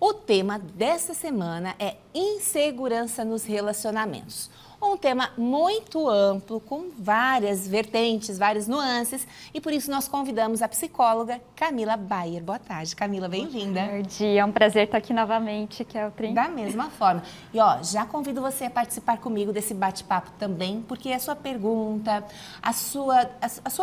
O tema desta semana é insegurança nos relacionamentos. Um tema muito amplo, com várias vertentes, várias nuances, e por isso nós convidamos a psicóloga Camila Bayer. Boa tarde, Camila, bem-vinda. Boa tarde, é um prazer estar aqui novamente, Keltrin. Da mesma forma. E já convido você a participar comigo desse bate-papo também, porque a sua pergunta, a sua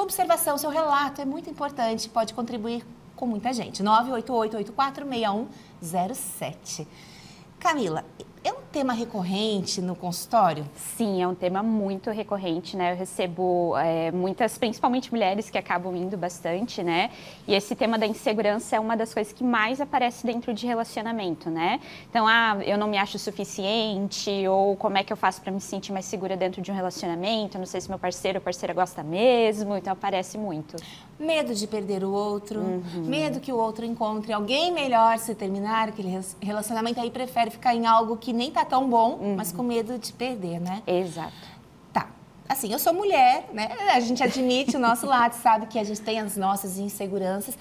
observação, o seu relato é muito importante, pode contribuir com muita gente. 988-846107. Camila, é um tema recorrente no consultório? Sim, é um tema muito recorrente, né? Eu recebo muitas, principalmente mulheres, que acabam indo bastante, né? E esse tema da insegurança é uma das coisas que mais aparece dentro de relacionamento, né? Então, eu não me acho suficiente, ou como é que eu faço para me sentir mais segura dentro de um relacionamento? Não sei se meu parceiro ou parceira gosta mesmo, então aparece muito. Medo de perder o outro, medo que o outro encontre alguém melhor se terminar aquele relacionamento, aí prefere ficar em algo que nem tá tão bom, mas com medo de perder, né? Exato. Tá. Assim, eu sou mulher, né? A gente admite o nosso lado, sabe que a gente tem as nossas inseguranças.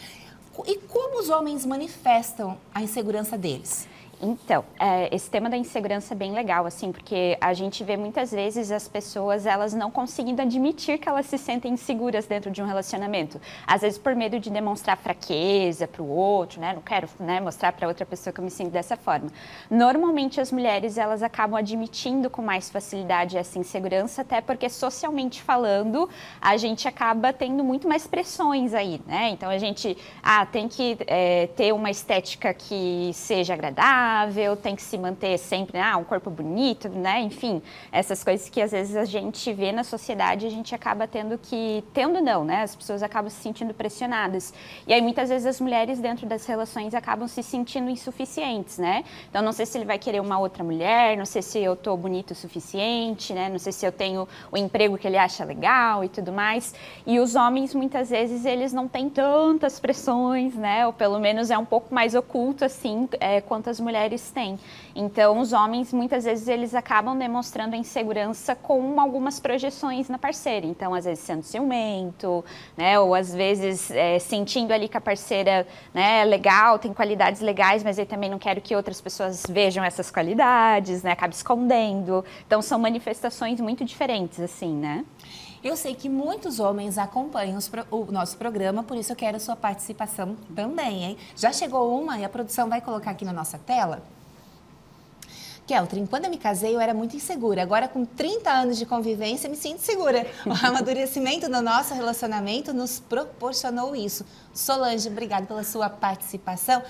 E como os homens manifestam a insegurança deles? Então, esse tema da insegurança é bem legal, assim, porque a gente vê muitas vezes as pessoas, elas não conseguindo admitir que elas se sentem inseguras dentro de um relacionamento. Às vezes por medo de demonstrar fraqueza para o outro, né? Não quero, né, mostrar para outra pessoa que eu me sinto dessa forma. Normalmente as mulheres, elas acabam admitindo com mais facilidade essa insegurança, até porque socialmente falando, a gente acaba tendo muito mais pressões aí, né? Então a gente tem que ter uma estética que seja agradável, tem que se manter sempre, um corpo bonito, né? Enfim, essas coisas que às vezes a gente vê na sociedade, a gente acaba né? As pessoas acabam se sentindo pressionadas. E aí muitas vezes as mulheres dentro das relações acabam se sentindo insuficientes, né? Então não sei se ele vai querer uma outra mulher, não sei se eu tô bonito o suficiente, né? Não sei se eu tenho o emprego que ele acha legal e tudo mais. E os homens muitas vezes eles não têm tantas pressões, né? Ou pelo menos é um pouco mais oculto assim, quanto as mulheres têm. Então, os homens, muitas vezes, eles acabam demonstrando a insegurança com algumas projeções na parceira. Então, às vezes, sendo ciumento, né? Ou, às vezes, sentindo ali que a parceira, né, é legal, tem qualidades legais, mas eu também não quero que outras pessoas vejam essas qualidades, né? Acaba escondendo. Então, são manifestações muito diferentes, assim, né? Eu sei que muitos homens acompanham o nosso programa, por isso eu quero a sua participação também, hein? Já chegou uma e a produção vai colocar aqui na nossa tela. Keltrin, quando eu me casei, eu era muito insegura. Agora, com 30 anos de convivência, me sinto segura. O amadurecimento do nosso relacionamento nos proporcionou isso. Solange, obrigada pela sua participação.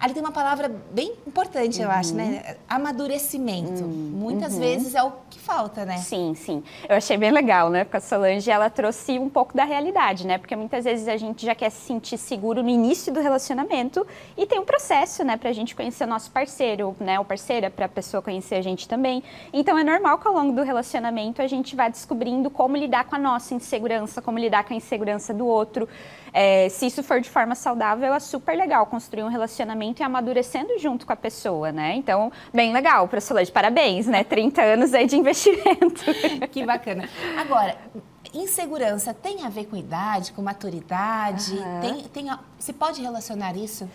Ali tem uma palavra bem importante, eu acho, né? Amadurecimento. Muitas vezes é o que falta, né? Sim, sim. Eu achei bem legal, né? Porque a Solange, ela trouxe um pouco da realidade, né? Porque muitas vezes a gente já quer se sentir seguro no início do relacionamento e tem um processo, né? Pra gente conhecer o nosso parceiro, né? Ou parceira, pra pessoa conhecer a gente também. Então, é normal que ao longo do relacionamento a gente vá descobrindo como lidar com a nossa insegurança, como lidar com a insegurança do outro. Se isso for de forma saudável, é super legal construir um relacionamento e amadurecendo junto com a pessoa, né? Então, bem legal, para Solange, parabéns, né? 30 anos aí de investimento. Que bacana. Agora, insegurança tem a ver com idade, com maturidade? Você pode relacionar isso?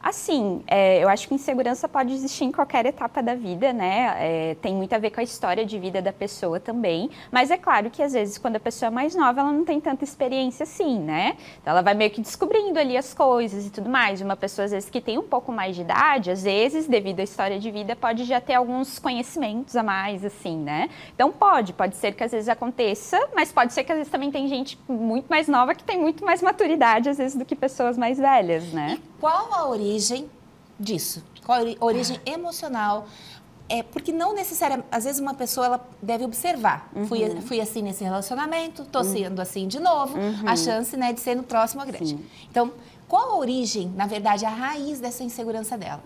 Assim, eu acho que insegurança pode existir em qualquer etapa da vida, né? Tem muito a ver com a história de vida da pessoa também, mas é claro que às vezes quando a pessoa é mais nova, ela não tem tanta experiência assim, né? Então ela vai meio que descobrindo ali as coisas e tudo mais. Uma pessoa às vezes que tem um pouco mais de idade, às vezes, devido à história de vida, pode já ter alguns conhecimentos a mais, assim, né? Então pode ser que às vezes aconteça, mas pode ser que às vezes também tem gente muito mais nova que tem muito mais maturidade, às vezes, do que pessoas mais velhas, né? E qual a origem disso? Qual a origem emocional? Porque não necessariamente, às vezes uma pessoa ela deve observar. Fui assim nesse relacionamento, estou sendo assim de novo, a chance, né, de ser no próximo é grande. Sim. Então, qual a origem, na verdade, a raiz dessa insegurança dela?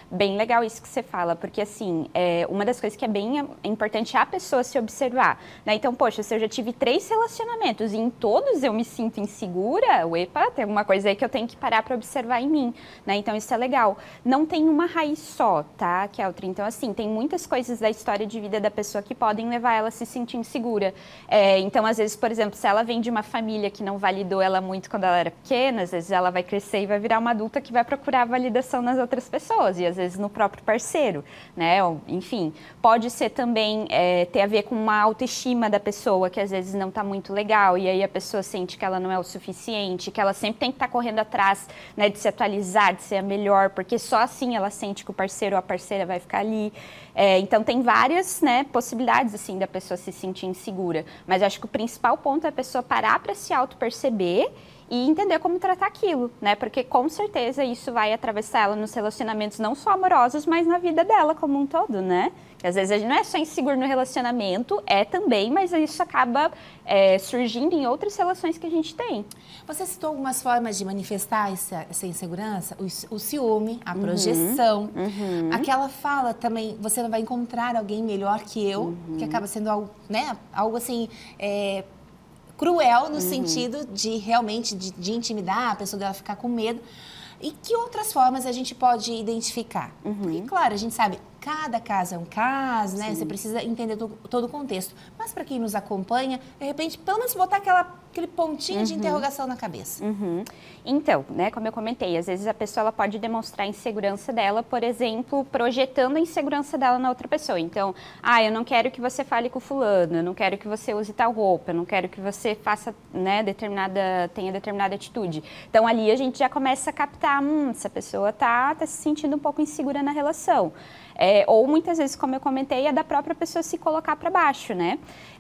Bem legal isso que você fala, porque assim, uma das coisas que é bem importante é a pessoa se observar, né? Então, poxa, se eu já tive 3 relacionamentos e em todos eu me sinto insegura, tem alguma coisa aí que eu tenho que parar para observar em mim, né? Então, isso é legal. Não tem uma raiz só, tá, Keltrin? Então, assim, tem muitas coisas da história de vida da pessoa que podem levar ela a se sentir insegura. Então, às vezes, por exemplo, se ela vem de uma família que não validou ela muito quando ela era pequena, às vezes ela ela vai crescer e vai virar uma adulta que vai procurar validação nas outras pessoas e às vezes no próprio parceiro, né? Enfim, pode ser também ter a ver com uma autoestima da pessoa que às vezes não está muito legal e aí a pessoa sente que ela não é o suficiente, que ela sempre tem que estar correndo atrás, né, de se atualizar, de ser a melhor, porque só assim ela sente que o parceiro ou a parceira vai ficar ali. Então tem várias, né, possibilidades assim da pessoa se sentir insegura, mas acho que o principal ponto é a pessoa parar para se auto-perceber e entender como tratar aquilo, né? Porque com certeza isso vai atravessar ela nos relacionamentos não só amorosos, mas na vida dela como um todo, né? E às vezes a gente não é só inseguro no relacionamento, também, mas isso acaba surgindo em outras relações que a gente tem. Você citou algumas formas de manifestar essa insegurança? O ciúme, a projeção, aquela fala também, você não vai encontrar alguém melhor que eu, que acaba sendo algo, né, algo assim... cruel no sentido de realmente de intimidar a pessoa, dela ficar com medo. E que outras formas a gente pode identificar? Porque, claro, a gente sabe, cada caso é um caso, né? Sim. Você precisa entender todo o contexto. Mas para quem nos acompanha, de repente, pelo menos botar aquele pontinho de interrogação na cabeça. Então, né, como eu comentei, às vezes a pessoa ela pode demonstrar a insegurança dela, por exemplo, projetando a insegurança dela na outra pessoa. Então, eu não quero que você fale com fulano, eu não quero que você use tal roupa, eu não quero que você faça, né, tenha determinada atitude. Então, ali a gente já começa a captar, essa pessoa tá se sentindo um pouco insegura na relação. Ou muitas vezes, como eu comentei, é da própria pessoa se colocar para baixo, né?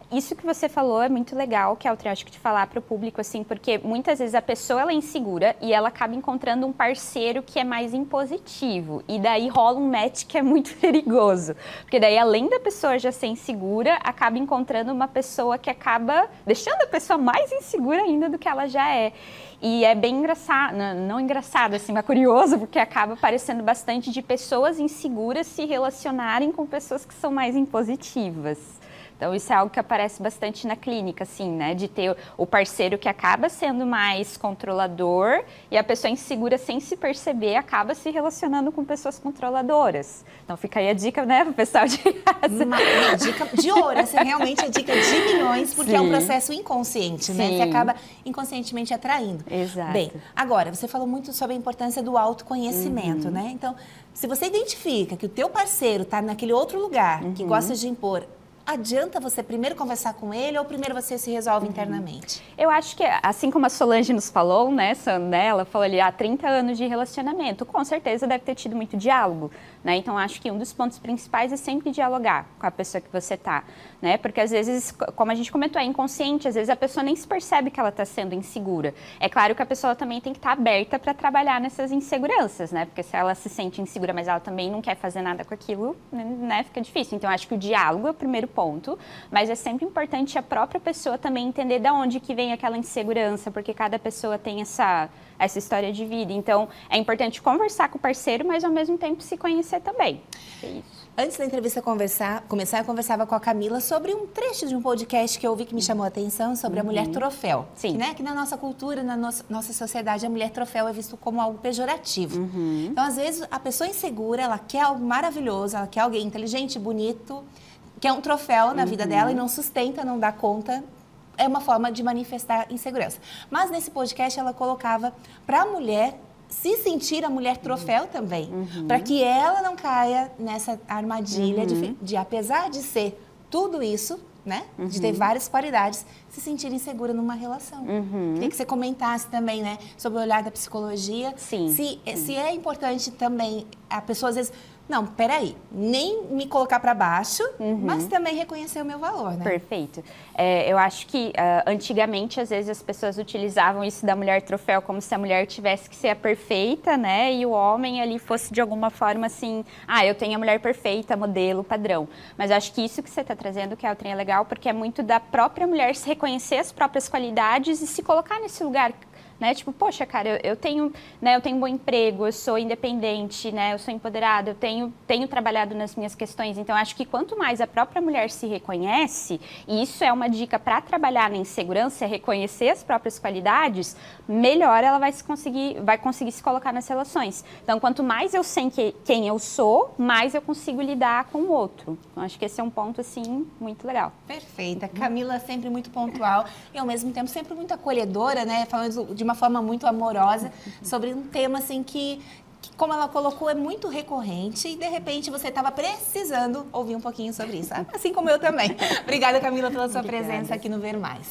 Isso que você falou é muito legal, que eu acho que de falar para o público, assim, porque muitas vezes a pessoa ela é insegura e ela acaba encontrando um parceiro que é mais impositivo. E daí rola um match que é muito perigoso. Porque daí, além da pessoa já ser insegura, acaba encontrando uma pessoa que acaba deixando a pessoa mais insegura ainda do que ela já é. E é bem engraçado, não engraçado, assim, mas curioso, porque acaba aparecendo bastante de pessoas inseguras se relacionarem com pessoas que são mais impositivas. Então, isso é algo que aparece bastante na clínica, assim, né? De ter o parceiro que acaba sendo mais controlador e a pessoa insegura, sem se perceber, acaba se relacionando com pessoas controladoras. Então, fica aí a dica, né, pro pessoal de casa. Uma dica de ouro, essa realmente é a dica de milhões, porque é um processo inconsciente, né? Você acaba inconscientemente atraindo. Exato. Bem, agora, você falou muito sobre a importância do autoconhecimento, né? Então, se você identifica que o teu parceiro está naquele outro lugar, que gosta de impor, adianta você primeiro conversar com ele ou primeiro você se resolve internamente? Eu acho que, assim como a Solange nos falou, né, ela falou ali, 30 anos de relacionamento, com certeza deve ter tido muito diálogo, né? Então, acho que um dos pontos principais é sempre dialogar com a pessoa que você tá, né? Porque, às vezes, como a gente comentou, é inconsciente, às vezes a pessoa nem se percebe que ela está sendo insegura. É claro que a pessoa também tem que estar aberta para trabalhar nessas inseguranças, né? Porque se ela se sente insegura, mas ela também não quer fazer nada com aquilo, né, fica difícil. Então, acho que o diálogo é o primeiro ponto, mas é sempre importante a própria pessoa também entender de onde que vem aquela insegurança, porque cada pessoa tem essa história de vida. Então, é importante conversar com o parceiro, mas ao mesmo tempo se conhecer também. É isso. Antes da entrevista começar, eu conversava com a Camila sobre um trecho de um podcast que eu ouvi que me chamou a atenção sobre a mulher troféu. Sim. Né? Que na nossa cultura, na nossa sociedade, a mulher troféu é visto como algo pejorativo. Então, às vezes, a pessoa insegura, ela quer algo maravilhoso, ela quer alguém inteligente, bonito, quer um troféu na vida dela e não sustenta, não dá conta. É uma forma de manifestar insegurança. Mas nesse podcast ela colocava para a mulher se sentir a mulher troféu também, para que ela não caia nessa armadilha de apesar de ser tudo isso, né, de ter várias qualidades, se sentir insegura numa relação. Queria que você comentasse também, né, sobre o olhar da psicologia. Sim. Se é importante também a pessoa às vezes não, peraí, nem me colocar para baixo, mas também reconhecer o meu valor, né? Perfeito. Eu acho que antigamente, às vezes, as pessoas utilizavam isso da mulher troféu como se a mulher tivesse que ser a perfeita, né? E o homem ali fosse de alguma forma assim, eu tenho a mulher perfeita, modelo, padrão. Mas acho que isso que você está trazendo, que é legal, porque é muito da própria mulher se reconhecer as próprias qualidades e se colocar nesse lugar, né? Tipo, poxa, cara, eu tenho um bom emprego, eu sou independente, né? Eu sou empoderada, eu tenho trabalhado nas minhas questões. Então, acho que quanto mais a própria mulher se reconhece, e isso é uma dica para trabalhar na insegurança, é reconhecer as próprias qualidades, melhor ela vai conseguir se colocar nas relações. Então, quanto mais eu sei quem eu sou, mais eu consigo lidar com o outro. Então, acho que esse é um ponto, assim, muito legal. Perfeita. Camila sempre muito pontual e, ao mesmo tempo, sempre muito acolhedora, né? Falando de uma uma forma muito amorosa sobre um tema assim que, como ela colocou, é muito recorrente e de repente você estava precisando ouvir um pouquinho sobre isso, assim como eu também. Obrigada, Camila, pela sua presença aqui no Ver Mais.